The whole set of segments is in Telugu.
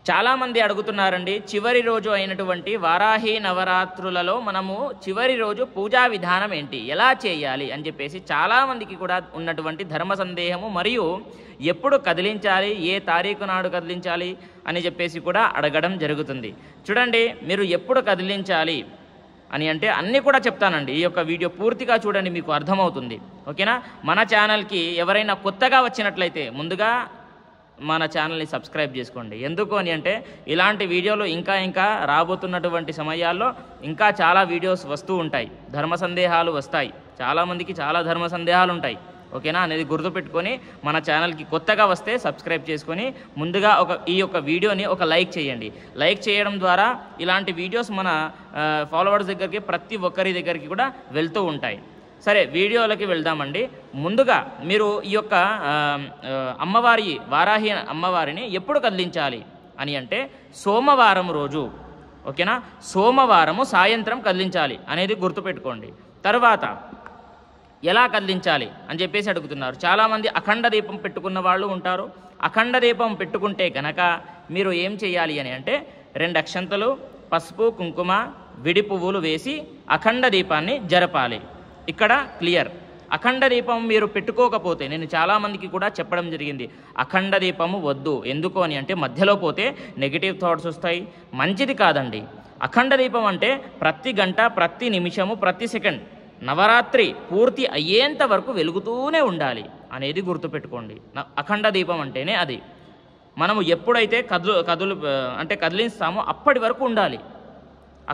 చాలామంది అడుగుతున్నారండి, చివరి రోజు అయినటువంటి వారాహి నవరాత్రులలో మనము చివరి రోజు పూజా విధానం ఏంటి, ఎలా చేయాలి అని చెప్పేసి చాలామందికి కూడా ఉన్నటువంటి ధర్మ సందేహము, మరియు ఎప్పుడు కదిలించాలి, ఏ తారీఖు నాడు కదిలించాలి అని చెప్పేసి కూడా అడగడం జరుగుతుంది. చూడండి, మీరు ఎప్పుడు కదిలించాలి అని అంటే అన్నీ కూడా చెప్తానండి. ఈ యొక్క వీడియో పూర్తిగా చూడండి, మీకు అర్థమవుతుంది. ఓకేనా? మన ఛానల్కి ఎవరైనా కొత్తగా వచ్చినట్లయితే ముందుగా మన ఛానల్ని సబ్స్క్రైబ్ చేసుకోండి. ఎందుకు అని అంటే ఇలాంటి వీడియోలు ఇంకా రాబోతున్నటువంటి సమయాల్లో ఇంకా చాలా వీడియోస్ వస్తూ ఉంటాయి. ధర్మ సందేహాలు వస్తాయి, చాలామందికి చాలా ధర్మ సందేహాలు ఉంటాయి. ఓకేనా అనేది గుర్తుపెట్టుకొని మన ఛానల్కి కొత్తగా వస్తే సబ్స్క్రైబ్ చేసుకొని ముందుగా ఈ యొక్క వీడియోని ఒక లైక్ చేయండి. లైక్ చేయడం ద్వారా ఇలాంటి వీడియోస్ మన ఫాలోవర్స్ దగ్గరికి, ప్రతి ఒక్కరి దగ్గరికి కూడా వెళ్తూ ఉంటాయి. సరే, వీడియోలకి వెళ్దామండి. ముందుగా మీరు ఈ యొక్క అమ్మవారి వారాహి అమ్మవారిని ఎప్పుడు కదిలించాలి అని అంటే సోమవారం రోజు. ఓకేనా? సోమవారము సాయంత్రం కదిలించాలి అనేది గుర్తుపెట్టుకోండి. తర్వాత ఎలా కదిలించాలి అని చెప్పేసి అడుగుతున్నారు చాలామంది. అఖండ దీపం పెట్టుకున్న వాళ్ళు ఉంటారు. అఖండ దీపం పెట్టుకుంటే గనక మీరు ఏం చేయాలి అని అంటే 2 అక్షంతలు, పసుపు, కుంకుమ, విడి పువ్వులు వేసి అఖండ దీపాన్ని జరపాలి. ఇక్కడ క్లియర్. అఖండ దీపం మీరు పెట్టుకోకపోతే, నేను చాలామందికి కూడా చెప్పడం జరిగింది, అఖండ దీపము వద్దు. ఎందుకు అని అంటే మధ్యలో పోతే నెగిటివ్ థాట్స్ వస్తాయి, మంచిది కాదండి. అఖండ దీపం అంటే ప్రతి గంట, ప్రతి నిమిషము, ప్రతి సెకండ్ నవరాత్రి పూర్తి అయ్యేంత వరకు వెలుగుతూనే ఉండాలి అనేది గుర్తుపెట్టుకోండి. అఖండ దీపం అంటేనే అది. మనము ఎప్పుడైతే కదిలిస్తామో అప్పటి వరకు ఉండాలి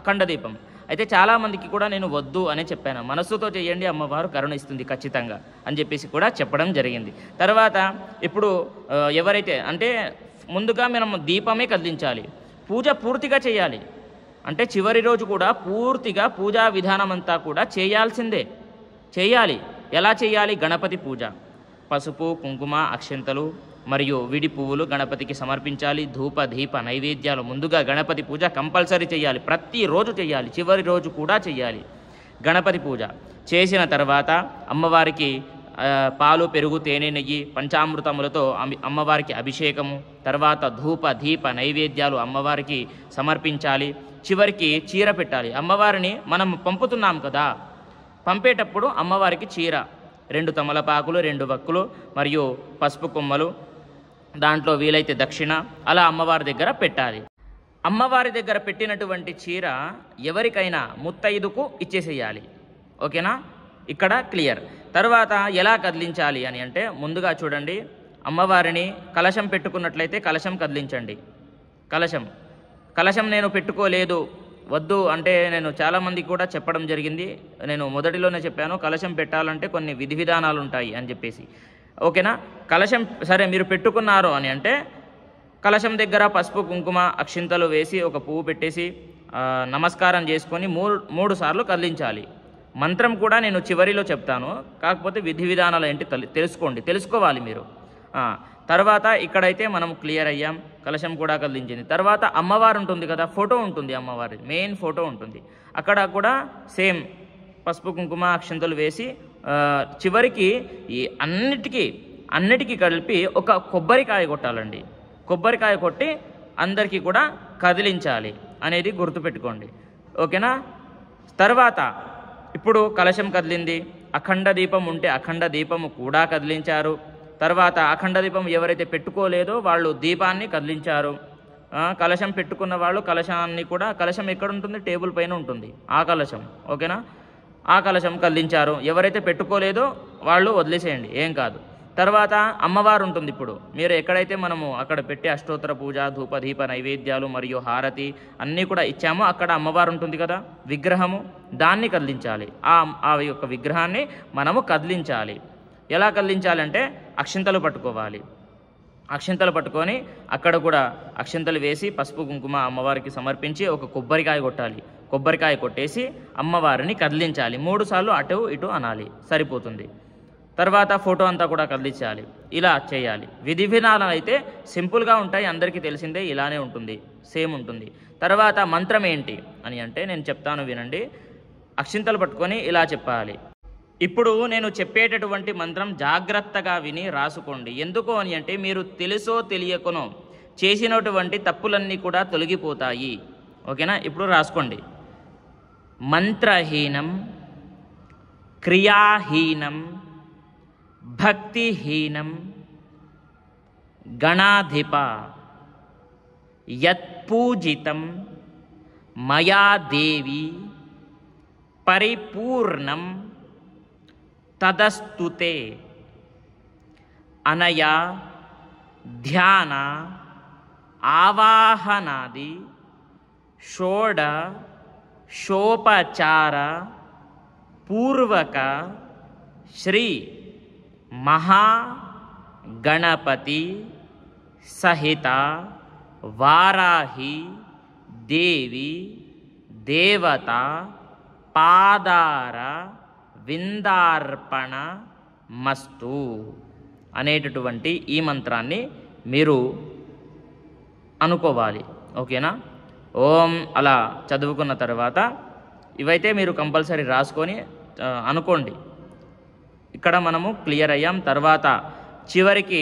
అఖండ దీపం. అయితే చాలామందికి కూడా నేను వద్దు అని చెప్పాను. మనస్సుతో చేయండి, అమ్మవారు కరుణిస్తుంది ఖచ్చితంగా అని చెప్పేసి కూడా చెప్పడం జరిగింది. తర్వాత ఇప్పుడు ఎవరైతే అంటే ముందుగా మనం దీపమే కదిలించాలి, పూజ పూర్తిగా చేయాలి. అంటే చివరి రోజు కూడా పూర్తిగా పూజా విధానం అంతా కూడా చేయాలి. ఎలా చేయాలి? గణపతి పూజ, పసుపు, కుంకుమ, అక్షంతలు మరియు విడి పువ్వులు గణపతికి సమర్పించాలి. ధూప దీప నైవేద్యాలు ముందుగా గణపతి పూజ కంపల్సరీ చేయాలి, ప్రతిరోజు చేయాలి, చివరి రోజు కూడా చేయాలి. గణపతి పూజ చేసిన తర్వాత అమ్మవారికి పాలు, పెరుగు, తేనె, నెయ్యి, పంచామృతములతో అమ్మవారికి అభిషేకము, తర్వాత ధూప దీప నైవేద్యాలు అమ్మవారికి సమర్పించాలి. చివరికి చీర పెట్టాలి. అమ్మవారిని మనం పంపుతున్నాం కదా, పంపేటప్పుడు అమ్మవారికి చీర, 2 తమలపాకులు, 2 వక్కులు మరియు పసుపు కొమ్మలు, దాంట్లో వీలైతే దక్షిణ, అలా అమ్మవారి దగ్గర పెట్టాలి. అమ్మవారి దగ్గర పెట్టినటువంటి చీర ఎవరికైనా ముత్తైదుకు ఇచ్చేసేయాలి. ఓకేనా? ఇక్కడ క్లియర్. తర్వాత ఎలా కదిలించాలి అని అంటే ముందుగా చూడండి, అమ్మవారిని కలశం పెట్టుకున్నట్లయితే కలశం కదిలించండి. కలశం నేను పెట్టుకోలేదు, వద్దు అంటే నేను చాలామందికి కూడా చెప్పడం జరిగింది. నేను మొదటిలోనే చెప్పాను, కలశం పెట్టాలంటే కొన్ని విధి విధానాలు ఉంటాయి అని చెప్పేసి. ఓకేనా? కలశం సరే మీరు పెట్టుకున్నారు అని అంటే కలశం దగ్గర పసుపు, కుంకుమ, అక్షింతలు వేసి ఒక పువ్వు పెట్టేసి నమస్కారం చేసుకొని 3 సార్లు కదిలించాలి. మంత్రం కూడా నేను చివరిలో చెప్తాను, కాకపోతే విధి విధానాలు ఏంటి తెలుసుకోవాలి మీరు. తర్వాత ఇక్కడైతే మనం క్లియర్ అయ్యాం, కలశం కూడా కదిలించింది. తర్వాత అమ్మవారు ఉంటుంది కదా, ఫోటో ఉంటుంది, అమ్మవారి మెయిన్ ఫోటో ఉంటుంది. అక్కడ కూడా సేమ్ పసుపు, కుంకుమ, అక్షంతలు వేసి చివరికి ఈ అన్నిటికీ కలిపి ఒక కొబ్బరికాయ కొట్టాలండి. కొబ్బరికాయ కొట్టి అందరికీ కూడా కదిలించాలి అనేది గుర్తుపెట్టుకోండి. ఓకేనా? తర్వాత ఇప్పుడు కలశం కదిలింది, అఖండ దీపం ఉంటే అఖండ దీపము కూడా కదిలించారు. తర్వాత అఖండ దీపం ఎవరైతే పెట్టుకోలేదో వాళ్ళు దీపాన్ని కదిలించారు. కలశం పెట్టుకున్న వాళ్ళు కలశాన్ని కూడా, కలశం ఎక్కడ ఉంటుంది? టేబుల్ పైన ఉంటుంది ఆ కలశం. ఓకేనా? ఆ కలశం కదిలించారు. ఎవరైతే పెట్టుకోలేదో వాళ్ళు వదిలేసేయండి, ఏం కాదు. తర్వాత అమ్మవారు ఉంటుంది. ఇప్పుడు మీరు ఎక్కడైతే మనము అక్కడ పెట్టి అష్టోత్తర పూజ, ధూప దీప నైవేద్యాలు మరియు హారతి అన్నీ కూడా ఇచ్చామో అక్కడ అమ్మవారు ఉంటుంది కదా, విగ్రహము, దాన్ని కదిలించాలి. ఆ యొక్క విగ్రహాన్ని మనము కదిలించాలి. ఎలా కదిలించాలంటే అక్షింతలు పట్టుకోవాలి. అక్షింతలు పట్టుకొని అక్కడ కూడా అక్షింతలు వేసి పసుపు, కుంకుమ అమ్మవారికి సమర్పించి ఒక కొబ్బరికాయ కొట్టాలి. కొబ్బరికాయ కొట్టేసి అమ్మవారిని కదిలించాలి. 3 సార్లు అటు ఇటు అనాలి, సరిపోతుంది. తర్వాత ఫోటో అంతా కూడా కదిలించాలి. ఇలా చేయాలి. విధి విధానాలు అయితే సింపుల్గా ఉంటాయి, అందరికీ తెలిసిందే, ఇలానే ఉంటుంది, సేమ్ ఉంటుంది. తర్వాత మంత్రం ఏంటి అని అంటే నేను చెప్తాను, వినండి. అక్షింతలు పట్టుకొని ఇలా చెప్పాలి. ఇప్పుడు నేను చెప్పేటటువంటి మంత్రం జాగ్రత్తగా విని రాసుకోండి. ఎందుకు అని అంటే మీరు తెలుసో తెలియకనో చేసినటువంటి తప్పులన్నీ కూడా తొలగిపోతాయి. ఓకేనా? ఇప్పుడు రాసుకోండి. మంత్రహీనం, క్రియాహీనం, భక్తిహీనం, గణాధిప యత్పూజితం మయా దేవి పరిపూర్ణం తదస్తుతే అనయా ధ్యాన ఆవాహనాది షోడశోపచార పూర్వక శ్రీ మహాగణపతి సహిత వారాహి దేవి దేవత పాదార విందార్పణ మస్తు అనేటటువంటి ఈ మంత్రాన్ని మీరు అనుకోవాలి. ఓకేనా? ఓం అలా చదువుకున్న తర్వాత ఇవైతే మీరు కంపల్సరీ రాసుకొని అనుకోండి. ఇక్కడ మనము క్లియర్ అయ్యాం. తర్వాత చివరికి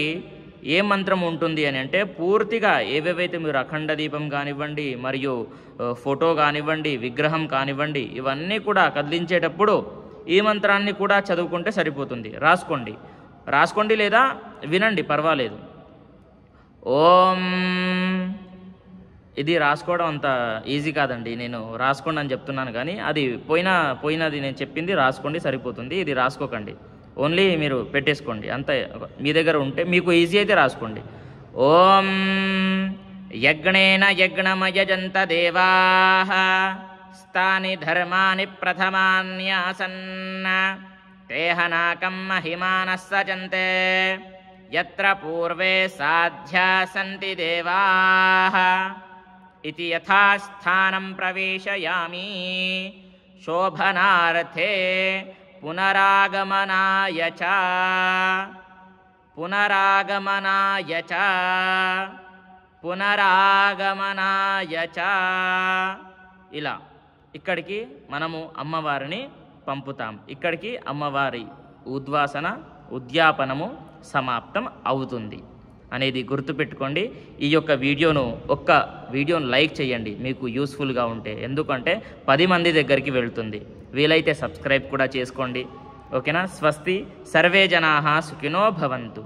ఏ మంత్రం ఉంటుంది అని అంటే పూర్తిగా ఏవేవైతే మీరు అఖండ దీపం కానివ్వండి, మరియు ఫోటో కానివ్వండి, విగ్రహం కానివ్వండి, ఇవన్నీ కూడా కదిలించేటప్పుడు ఈ మంత్రాన్ని కూడా చదువుకుంటే సరిపోతుంది. రాసుకోండి లేదా వినండి, పర్వాలేదు. ఓం, ఇది రాసుకోవడం అంత ఈజీ కాదండి, నేను రాసుకోండి అని చెప్తున్నాను, కానీ అది పోయినది నేను చెప్పింది రాసుకోండి సరిపోతుంది. ఇది రాసుకోకండి, ఓన్లీ మీరు పెట్టేసుకోండి. అంత మీ దగ్గర ఉంటే మీకు ఈజీ అయితే రాసుకోండి. ఓం యజ్ఞేన యజ్ఞమయజంత దేవాః స్థాని ధర్మాని ప్రథమాన్యాసన్న తేహనాకం మహిమానః సజంతే యత్ర పూర్వే సాధ్యా సంతి దేవాః ఇతి యథాస్థానం ప్రవేశయామి శోభనార్థే పునరాగమనాయ చ ఇలా ఇక్కడికి మనము అమ్మవారిని పంపుతాం. ఇక్కడికి అమ్మవారి ఉద్యాపనము సమాప్తం అవుతుంది అనేది గుర్తుపెట్టుకోండి. ఈ యొక్క వీడియోను లైక్ చేయండి మీకు యూస్ఫుల్గా ఉంటే, ఎందుకంటే 10 మంది దగ్గరికి వెళ్తుంది. వీలైతే సబ్స్క్రైబ్ కూడా చేసుకోండి. ఓకేనా? స్వస్తి, సర్వే జనాః సుఖినో భవంతు.